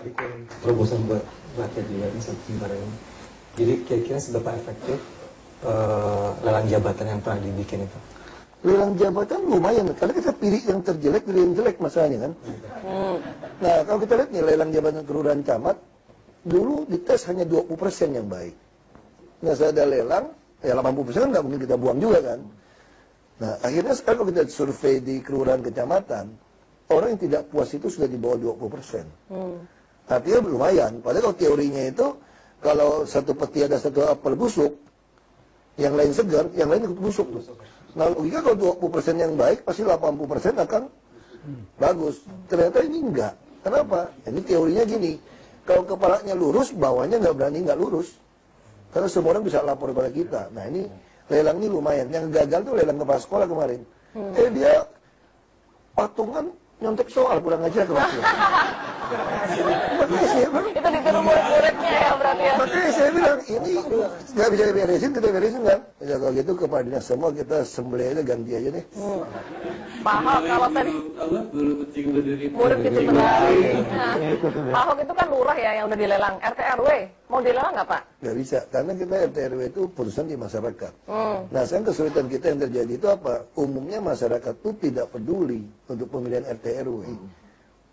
bikin terobosan buat rakyat juga nih sebentar ini. Jadi kira-kira seberapa efektif lelang jabatan yang pernah dibikin itu? Lelang jabatan lumayan, karena kita pilih yang terjelek, pilih yang jelek masalahnya kan. Nah, kalau kita lihat nih lelang jabatan kelurahan camat, dulu dites hanya 20% yang baik. Nah, saya ada lelang, ya 80% kan nggak mungkin kita buang juga kan. Nah, akhirnya sekarang kalau kita survei di kelurahan kecamatan, orang yang tidak puas itu sudah di bawah 20%. Artinya lumayan, padahal kalau teorinya itu, kalau satu peti ada satu apel busuk, yang lain segar, yang lain ikut busuk. Nah, logika kalau 20% yang baik, pasti 80% akan bagus. Ternyata ini enggak. Kenapa? Ini teorinya gini, kalau kepalanya lurus, bawahnya nggak berani nggak lurus. Karena semua orang bisa lapor kepada kita. Nah, ini lelang ini lumayan. Yang gagal tuh lelang kepala sekolah kemarin. Dia patungan nyontek soal, pulang aja ke waktu. Itu ditiru murid-muridnya ya berarti ya. Makanya saya bilang, ini nggak bisa diberesin, kita beresin kan? Ya kalau gitu kepada dinas semua kita sembelih aja, ganti aja deh. Pak Ahok kalau tadi murid itu benar. Pak Ahok itu kan lurah ya yang udah dilelang. RT RW mau dilelang nggak Pak? Nggak bisa, karena kita RT RW itu putusan di masyarakat. Nah, sekarang kesulitan kita yang terjadi itu apa? Umumnya masyarakat itu tidak peduli untuk pemilihan RT RW.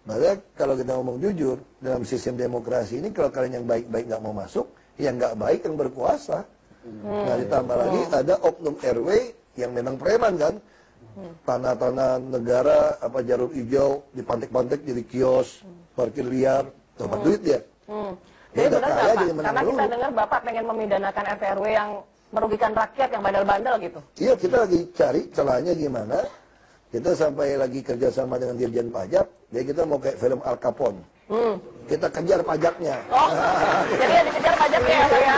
Maka kalau kita ngomong jujur, dalam sistem demokrasi ini kalau kalian yang baik-baik nggak mau masuk, yang nggak baik yang berkuasa. Nah, ditambah lagi ada oknum RW yang memang preman kan. Tanah-tanah negara, apa jarum hijau, dipantek-pantek jadi kios, parkir liar, dapat duit ya. Jadi benar nggak Pak? Karena kita dengar Bapak pengen memidanakan RT RW yang merugikan rakyat, yang bandel-bandel gitu. Iya, kita lagi cari celahnya gimana. Kita sampai lagi kerjasama dengan Dirjen Pajak, jadi kita mau kayak film Al Capone. Kita kejar pajaknya. Oh, jadi yang dikejar pajaknya ya Pak ya?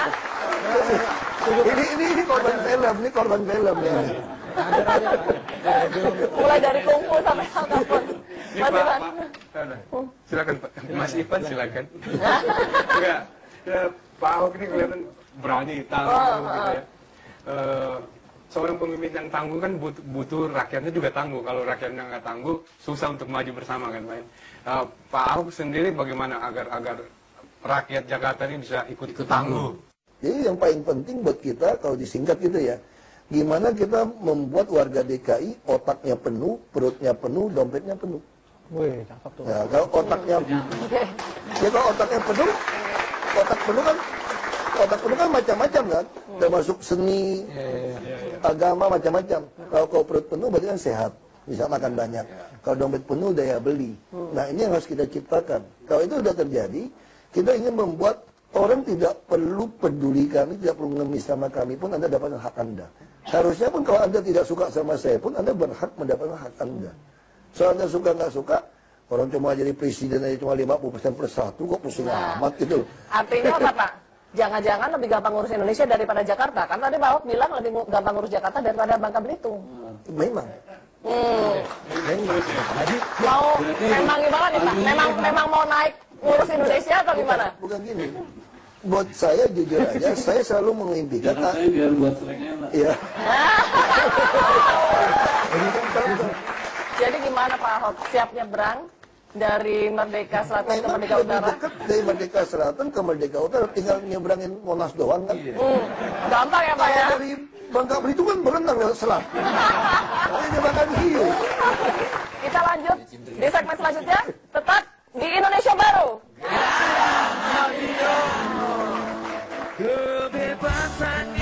Ini korban film ya. Mulai dari kungfu sampai Al Capone. Ini Pak, silakan Pak. Mas Ivan silakan. Enggak, ya, Pak Ahok ini kelihatan berani, tangguh gitu ya. Seorang pemimpin yang tangguh kan butuh rakyatnya juga tangguh. Kalau rakyatnya nggak tangguh, susah untuk maju bersama kan Pak. Pak Ahok sendiri bagaimana agar rakyat Jakarta ini bisa ikut tangguh? Jadi yang paling penting buat kita kalau disingkat gitu ya, gimana kita membuat warga DKI otaknya penuh, perutnya penuh, dompetnya penuh. Wih, cakep tuh. Nah, kalau otaknya, ya kalau otaknya penuh, otak penuh kan macam-macam kan, termasuk seni, agama macam-macam. Kalau perut penuh berarti kan sehat, bisa makan banyak. Kalau dompet penuh daya beli. Nah, ini yang harus kita ciptakan. Kalau itu sudah terjadi, kita ingin membuat orang tidak perlu peduli kami, tidak perlu ngemis sama kami pun Anda dapatkan hak Anda. Harusnya pun kalau Anda tidak suka sama saya pun Anda berhak mendapatkan hak Anda. Soal Anda suka nggak suka, orang cuma jadi presiden aja cuma 50% per satu, kok pusing amat gitu. Artinya apa Pak? Jangan-jangan lebih gampang ngurus Indonesia daripada Jakarta. Kan tadi Pak Ahok bilang lebih gampang ngurus Jakarta daripada Bangka Belitung. Memang. Memang gimana nih Pak? Memang mau naik ngurus Indonesia atau gimana? Bukan gini. Buat saya jujur aja, saya selalu mengimpikan. Saya biar buat sering enak. Iya. Jadi gimana Pak Ahok? Siap nyebrang dari Merdeka Selatan ke Merdeka Utara? Dekat dari Merdeka Selatan ke Merdeka Utara, tinggal nyebrangin Monas doang kan. Gampang ya Pak ya? Dari Bangka Belitung kan berenang lewat selat. Ini nyebrangkan hiu. Kita lanjut di segmen selanjutnya. Tetap di Indonesia Baru. Kebebasan